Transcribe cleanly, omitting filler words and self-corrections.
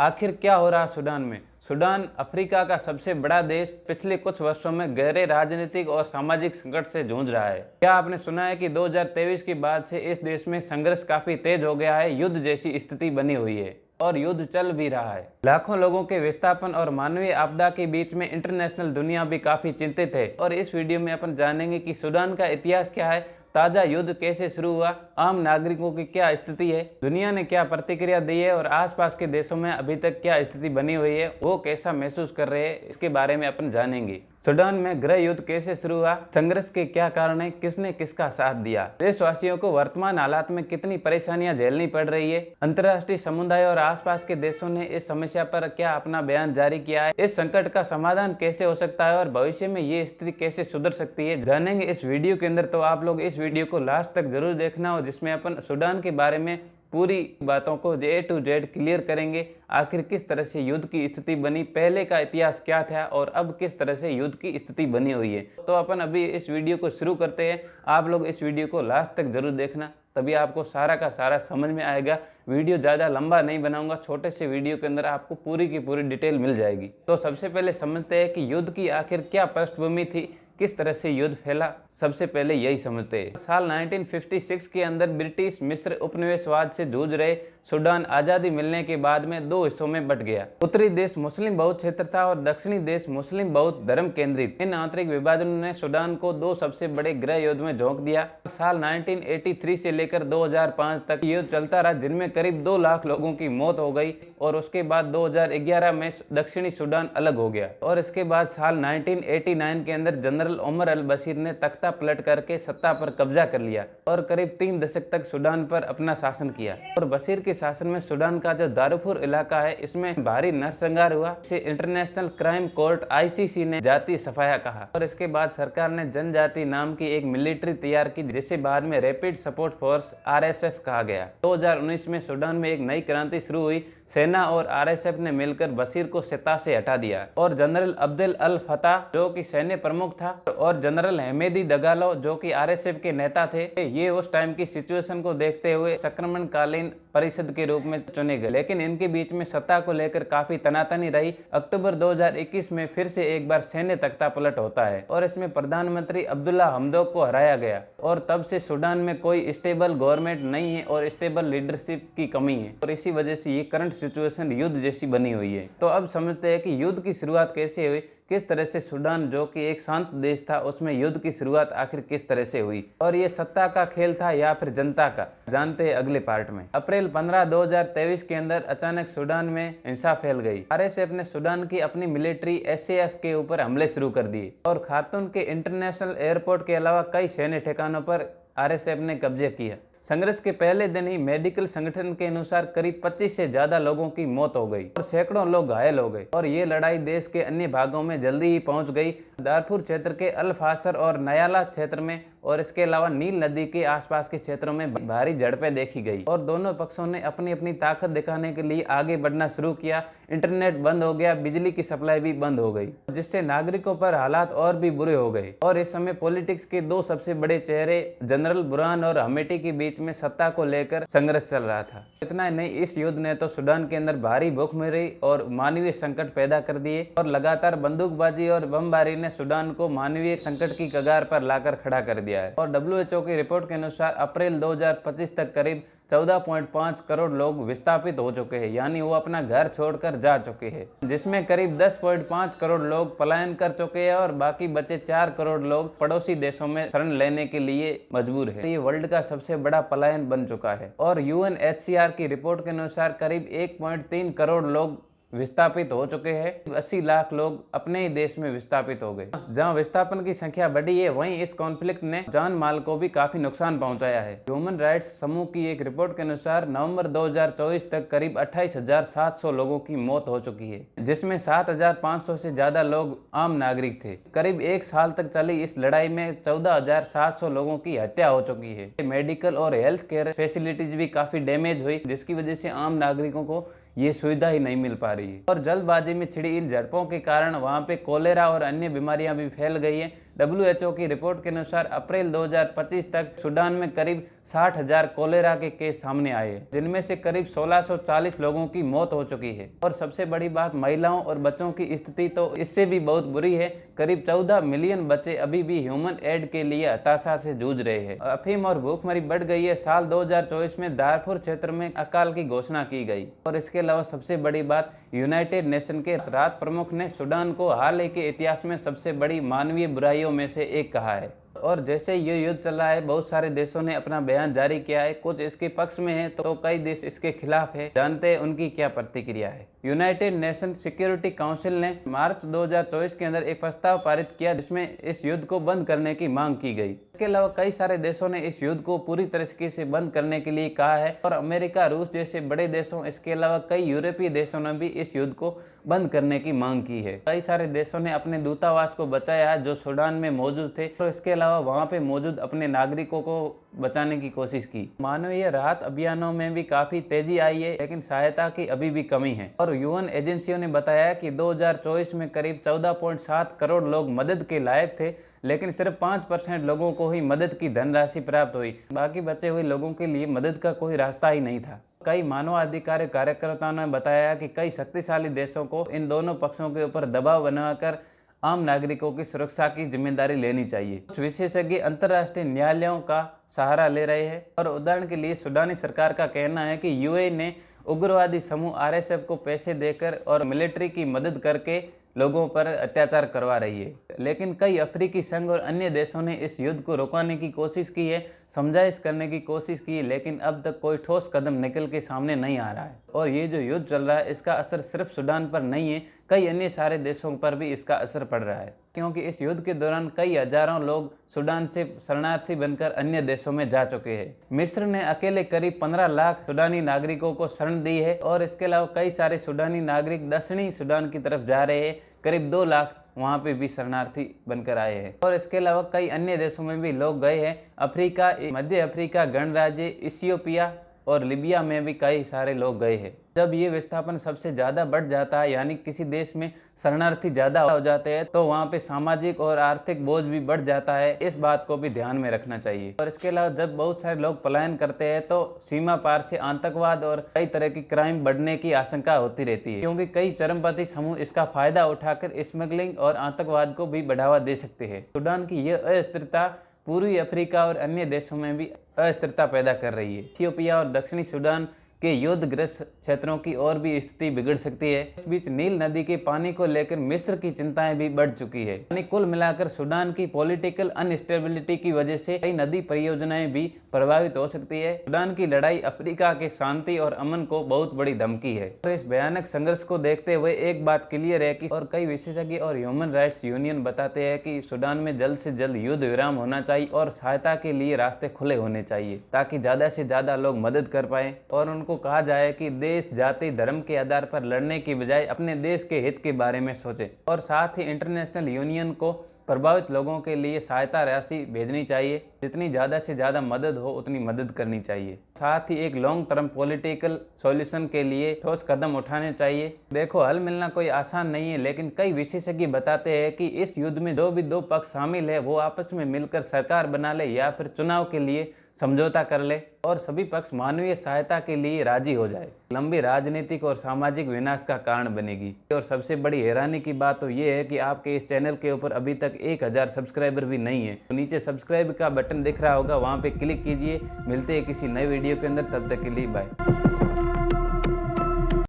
आखिर क्या हो रहा सूडान में? सूडान अफ्रीका का सबसे बड़ा देश पिछले कुछ वर्षों में गहरे राजनीतिक और सामाजिक संकट से जूझ रहा है। क्या आपने सुना है कि 2023 के बाद से इस देश में संघर्ष काफी तेज हो गया है, युद्ध जैसी स्थिति बनी हुई है और युद्ध चल भी रहा है। लाखों लोगों के विस्थापन और मानवीय आपदा के बीच में इंटरनेशनल दुनिया भी काफी चिंतित है। और इस वीडियो में अपन जानेंगे कि सूडान का इतिहास क्या है, ताजा युद्ध कैसे शुरू हुआ, आम नागरिकों की क्या स्थिति है, दुनिया ने क्या प्रतिक्रिया दी है और आसपास के देशों में अभी तक क्या स्थिति बनी हुई है, वो कैसा महसूस कर रहे हैं, इसके बारे में अपन जानेंगे। सूडान में गृह युद्ध कैसे शुरू हुआ, संघर्ष के क्या कारण है, किसने किसका साथ दिया, देशवासियों को वर्तमान हालात में कितनी परेशानियां झेलनी पड़ रही है, अंतर्राष्ट्रीय समुदाय और आसपास के देशों ने इस समस्या पर क्या अपना बयान जारी किया है, इस संकट का समाधान कैसे हो सकता है और भविष्य में ये स्थिति कैसे सुधर सकती है, जानेंगे इस वीडियो के अंदर। तो आप लोग इस वीडियो को लास्ट तक जरूर देखना हो, जिसमें अपन सूडान के बारे में पूरी बातों को A to Z क्लियर करेंगे। आखिर किस तरह से युद्ध की स्थिति बनी, पहले का इतिहास क्या था और अब किस तरह से युद्ध की स्थिति बनी हुई है। तो अपन अभी इस वीडियो को शुरू करते हैं। आप लोग इस वीडियो को लास्ट तक जरूर देखना, तभी आपको सारा का सारा समझ में आएगा। वीडियो ज़्यादा लंबा नहीं बनाऊंगा, छोटे से वीडियो के अंदर आपको पूरी की पूरी डिटेल मिल जाएगी। तो सबसे पहले समझते हैं कि युद्ध की आखिर क्या पृष्ठभूमि थी, किस तरह से युद्ध फैला। सबसे पहले यही समझते हैं। साल 1956 के अंदर ब्रिटिश मिस्र उपनिवेशवाद से जूझ रहे सूडान आज़ादी मिलने के बाद में दो हिस्सों में बंट गया। उत्तरी देश मुस्लिम बहु क्षेत्र था और दक्षिणी देश मुस्लिम बहुत धर्म केंद्रित। इन आंतरिक विभाजनों ने सूडान को दो सबसे बड़े गृह युद्ध में झोंक दिया। साल 1983 से लेकर 2005 तक युद्ध चलता रहा, जिनमें करीब 2 लाख लोगों की मौत हो गई और उसके बाद 2011 में दक्षिणी सूडान अलग हो गया। और इसके बाद साल 1989 के अंदर जनरल उमर अल बशीर ने तख्ता पलट करके सत्ता पर कब्जा कर लिया और करीब 3 दशक तक सूडान पर अपना शासन किया। और बशीर के शासन में सूडान का जो दारफुर इलाका है, इसमें भारी नरसंहार हुआ। इसे इंटरनेशनल क्राइम कोर्ट ICC ने जाति सफाया कहा। और इसके बाद सरकार ने जनजाति नाम की एक मिलिट्री तैयार की, जिसे बाद में रैपिड सपोर्ट फोर्स RSF कहा गया। 2019 में सूडान में एक नई क्रांति शुरू हुई। सेना और RSF ने मिलकर बशीर को सत्ता से हटा दिया और जनरल अब्देल अल फताह, जो कि सैन्य प्रमुख था, और जनरल हेमेदी दगालो, जो कि RSF के नेता थे, ये उस टाइम की सिचुएशन को देखते हुए संक्रमणकालीन परिषद के रूप में चुने गए। लेकिन इनके बीच में सत्ता को लेकर काफी तनातनी रही। अक्टूबर 2021 में फिर से एक बार सैन्य तख्ता पलट होता है और इसमें प्रधानमंत्री अब्दुल्ला हमदोक को हराया गया। और तब से सूडान में कोई स्टेबल गवर्नमेंट नहीं है और स्टेबल लीडरशिप की कमी है और इसी वजह से ये करंट सिचुएशन युद्ध जैसी बनी हुई है। तो अब समझते हैं कि युद्ध की शुरुआत कैसे हुई, किस तरह से सूडान, जो कि एक शांत देश था, उसमें युद्ध की शुरुआत आखिर किस तरह से हुई और ये सत्ता का खेल था या फिर जनता का, जानते हैं अगले पार्ट में। अप्रैल 15, 2023 के अंदर अचानक सूडान में हिंसा फैल गई। RSF ने सूडान की अपनी मिलिट्री SAF के ऊपर हमले शुरू कर दिए और खार्तूम के इंटरनेशनल एयरपोर्ट के अलावा कई सैन्य ठिकानों पर RSF ने कब्जे किया। संघर्ष के पहले दिन ही मेडिकल संगठन के अनुसार करीब 25 से ज्यादा लोगों की मौत हो गई और सैकड़ों लोग घायल हो गए और ये लड़ाई देश के अन्य भागों में जल्दी ही पहुंच गई। दारफुर क्षेत्र के अल फासर और नयाला क्षेत्र में और इसके अलावा नील नदी के आसपास के क्षेत्रों में भारी झड़पें देखी गई और दोनों पक्षों ने अपनी अपनी ताकत दिखाने के लिए आगे बढ़ना शुरू किया। इंटरनेट बंद हो गया, बिजली की सप्लाई भी बंद हो गई, जिससे नागरिकों पर हालात और भी बुरे हो गए। और इस समय पॉलिटिक्स के दो सबसे बड़े चेहरे जनरल बुरहान और हमेटी के बीच में सत्ता को लेकर संघर्ष चल रहा था। इतना ही नहीं, इस युद्ध ने तो सूडान के अंदर भारी भूखमरी और मानवीय संकट पैदा कर दिए और लगातार बंदूकबाजी और बमबारी ने सूडान को मानवीय संकट की कगार पर लाकर खड़ा कर दिया है। और WHO की रिपोर्ट के अनुसार अप्रैल 2025 तक करीब 14.5 करोड़ लोग विस्थापित हो चुके हैं, यानी वो अपना घर छोड़कर जा चुके हैं, जिसमें करीब 10.5 करोड़ लोग पलायन कर चुके हैं और बाकी बचे 4 करोड़ लोग पड़ोसी देशों में शरण लेने के लिए मजबूर है। ये वर्ल्ड का सबसे बड़ा पलायन बन चुका है। और UNHCR की रिपोर्ट के अनुसार करीब 1.3 करोड़ लोग विस्थापित हो चुके हैं। 80 लाख लोग अपने ही देश में विस्थापित हो गए। जहां विस्थापन की संख्या बढ़ी है, वहीं इस कॉन्फ्लिक्ट ने जान माल को भी काफी नुकसान पहुंचाया है। ह्यूमन राइट्स समूह की एक रिपोर्ट के अनुसार नवंबर 2024 तक करीब 28,700 लोगों की मौत हो चुकी है, जिसमें 7,500 से ज्यादा लोग आम नागरिक थे। करीब 1 साल तक चली इस लड़ाई में 14,700 लोगों की हत्या हो चुकी है। मेडिकल और हेल्थ केयर फैसिलिटीज भी काफी डैमेज हुई, जिसकी वजह से आम नागरिकों को ये सुविधा ही नहीं मिल पा रही है। और जल्दबाजी में छिड़ी इन झड़पों के कारण वहां पे कोलेरा और अन्य बीमारियां भी फैल गई है, WHO की रिपोर्ट के अनुसार अप्रैल 2025 तक सूडान में करीब 60,000 कोलेरा के केस सामने आए, जिनमें से करीब 1640 लोगों की मौत हो चुकी है। और सबसे बड़ी बात, महिलाओं और बच्चों की स्थिति तो इससे भी बहुत बुरी है। करीब 14 मिलियन बच्चे अभी भी ह्यूमन एड के लिए हताशा से जूझ रहे हैं। अफीम और भूखमरी बढ़ गई है। साल 2024 में दारफुर क्षेत्र में अकाल की घोषणा की गई। और इसके अलावा सबसे बड़ी बात, यूनाइटेड नेशन के राहत प्रमुख ने सूडान को हाल ही के इतिहास में सबसे बड़ी मानवीय बुराइयों में से एक कहा है। और जैसे ये युद्ध चल रहा है, बहुत सारे देशों ने अपना बयान जारी किया है। कुछ इसके पक्ष में है तो कई देश इसके खिलाफ है। जानते हैं उनकी क्या प्रतिक्रिया है। यूनाइटेड नेशन सिक्योरिटी काउंसिल ने मार्च 2024 के अंदर एक प्रस्ताव पारित किया जिसमें इस युद्ध को बंद करने की मांग की गई। इसके अलावा कई सारे देशों ने इस युद्ध को पूरी तरीके से बंद करने के लिए कहा है। और अमेरिका, रूस जैसे बड़े देशों, इसके अलावा कई यूरोपीय देशों ने भी इस युद्ध को बंद करने की मांग की है। कई सारे देशों ने अपने दूतावास को बचाया जो सूडान में मौजूद थे। तो इसके अलावा वहां पे मौजूद अपने नागरिकों को बचाने की कोशिश की। मानवीय राहत अभियानों में भी काफी तेजी आई है, लेकिन सहायता की अभी भी कमी है। और यूएन एजेंसियों ने बताया कि 2024 में करीब 14.7 करोड़ लोग मदद के लायक थे, लेकिन सिर्फ 5% लोगों को ही मदद की धनराशि प्राप्त हुई। बाकी बचे हुए लोगों के लिए मदद का कोई रास्ता ही नहीं था। कई मानवाधिकार कार्यकर्ताओं ने बताया कि कई शक्तिशाली देशों को इन दोनों पक्षों के ऊपर दबाव बनाकर आम नागरिकों की सुरक्षा की जिम्मेदारी लेनी चाहिए। कुछ विशेषज्ञ अंतर्राष्ट्रीय न्यायालयों का सहारा ले रहे हैं। और उदाहरण के लिए सूडानी सरकार का कहना है कि यूएई ने उग्रवादी समूह आरएसएफ को पैसे देकर और मिलिट्री की मदद करके लोगों पर अत्याचार करवा रही है। लेकिन कई अफ्रीकी संघ और अन्य देशों ने इस युद्ध को रोकने की कोशिश की है, समझाइश करने की कोशिश की है, लेकिन अब तक कोई ठोस कदम निकल के सामने नहीं आ रहा है। और ये जो युद्ध चल रहा है इसका असर सिर्फ सूडान पर नहीं है, कई अन्य सारे देशों पर भी इसका असर पड़ रहा है। क्योंकि इस युद्ध के दौरान कई हजारों लोग सूडान से शरणार्थी बनकर अन्य देशों में जा चुके हैं। मिस्र ने अकेले करीब 15 लाख सूडानी नागरिकों को शरण दी है। और इसके अलावा कई सारे सूडानी नागरिक दक्षिणी सूडान की तरफ जा रहे हैं। करीब 2 लाख वहाँ पे भी शरणार्थी बनकर आए हैं। और इसके अलावा कई अन्य देशों में भी लोग गए हैं। अफ्रीका, मध्य अफ्रीका गणराज्य, इथियोपिया और लीबिया में भी कई सारे लोग गए हैं। जब ये विस्थापन सबसे ज़्यादा बढ़ जाता है, यानी किसी देश में शरणार्थी ज़्यादा हो जाते हैं, तो वहाँ पे सामाजिक और आर्थिक बोझ भी बढ़ जाता है। इस बात को भी ध्यान में रखना चाहिए। और इसके अलावा जब बहुत सारे लोग पलायन करते हैं तो सीमा पार से आतंकवाद और कई तरह की क्राइम बढ़ने की आशंका होती रहती है, क्योंकि कई चरमपंथी समूह इसका फायदा उठाकर स्मगलिंग और आतंकवाद को भी बढ़ावा दे सकते हैं। सूडान की यह अस्थिरता पूर्वी अफ्रीका और अन्य देशों में भी अस्थिरता पैदा कर रही है। इथियोपिया और दक्षिणी सूडान के युद्धग्रस्त क्षेत्रों की और भी स्थिति बिगड़ सकती है। इस बीच नील नदी के पानी को लेकर मिस्र की चिंताएं भी बढ़ चुकी है। यानी कुल मिलाकर सूडान की पॉलिटिकल अनस्टेबिलिटी की वजह से कई नदी परियोजनाएं भी प्रभावित हो सकती है। सूडान की लड़ाई अफ्रीका के शांति और अमन को बहुत बड़ी धमकी है। और इस भयानक संघर्ष को देखते हुए एक बात क्लियर है कि और कई विशेषज्ञ और ह्यूमन राइट्स यूनियन बताते हैं कि सूडान में जल्द से जल्द युद्ध विराम होना चाहिए और सहायता के लिए रास्ते खुले होने चाहिए, ताकि ज्यादा से ज्यादा लोग मदद कर पाए। और उनको कहा जाए कि देश जाति धर्म के आधार पर लड़ने की बजाय अपने देश के हित के बारे में सोचे। और साथ ही इंटरनेशनल यूनियन को प्रभावित लोगों के लिए सहायता राशि भेजनी चाहिए। जितनी ज़्यादा से ज़्यादा मदद हो उतनी मदद करनी चाहिए। साथ ही एक लॉन्ग टर्म पॉलिटिकल सॉल्यूशन के लिए ठोस कदम उठाने चाहिए। देखो, हल मिलना कोई आसान नहीं है, लेकिन कई विशेषज्ञ बताते हैं कि इस युद्ध में जो भी दो पक्ष शामिल है वो आपस में मिलकर सरकार बना ले या फिर चुनाव के लिए समझौता कर ले और सभी पक्ष मानवीय सहायता के लिए राजी हो जाए। लंबी राजनीतिक और सामाजिक विनाश का कारण बनेगी। और सबसे बड़ी हैरानी की बात तो ये है कि आपके इस चैनल के ऊपर अभी तक 1000 सब्सक्राइबर भी नहीं है। तो नीचे सब्सक्राइब का बटन दिख रहा होगा, वहाँ पे क्लिक कीजिए। मिलते हैं किसी नए वीडियो के अंदर, तब तक के लिए बाय।